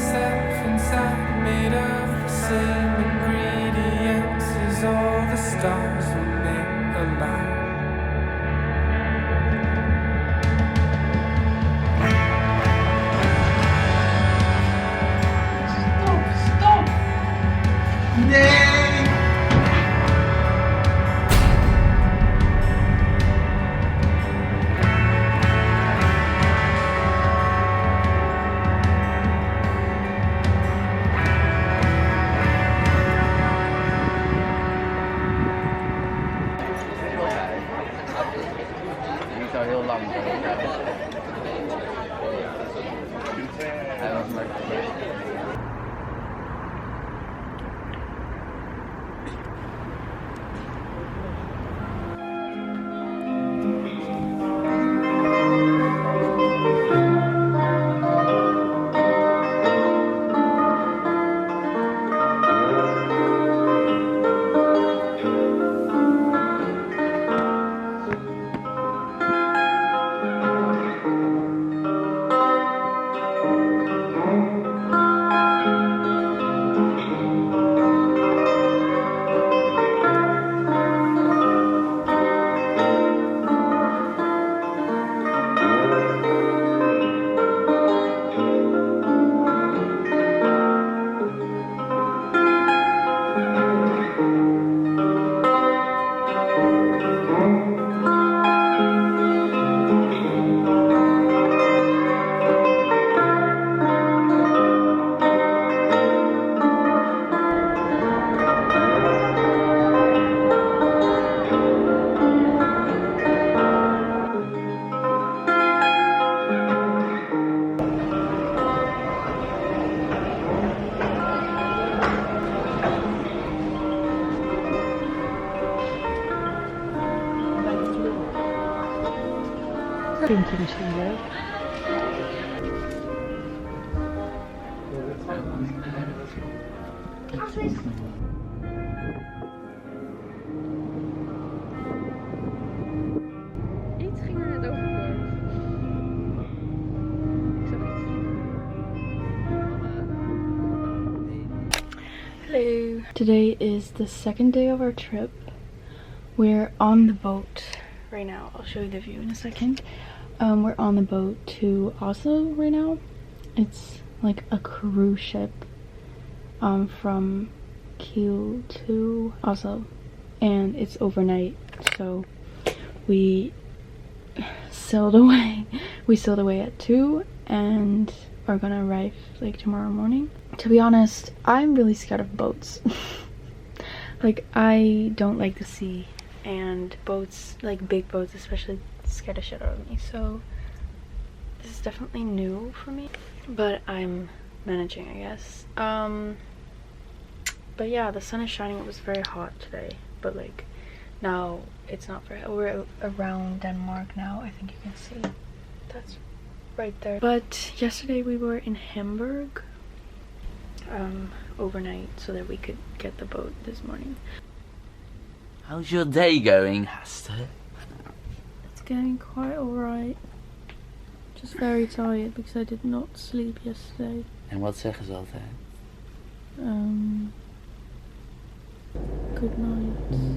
myself inside, made of the same ingredients as all the stars when they align. Stop! Nee! Niet al heel lang. Hij was maar. Vind je misschien leuk? Iets ging er net overboord. Ik zag iets. Hello. Today is the second day of our trip. We're on the boat right now. I'll show you the view in a second. We're on the boat to Oslo right now. It's like a cruise ship from Kiel to Oslo, and it's overnight, so we sailed away. We sailed away at 2 and are gonna arrive like tomorrow morning. To be honest, I'm really scared of boats. Like, I don't like the sea, and boats, like big boats especially, scare the shit out of me. So this is definitely new for me, but I'm managing, I guess. But yeah, the sun is shining. It was very hot today, but like now it's not very. We're around Denmark now. I think you can see that's right there. But yesterday we were in Hamburg overnight so that we could get the boat this morning. How's your day going, Hester? It's going quite alright. Just very tired because I did not sleep yesterday. En wat zeggen ze altijd? Good night.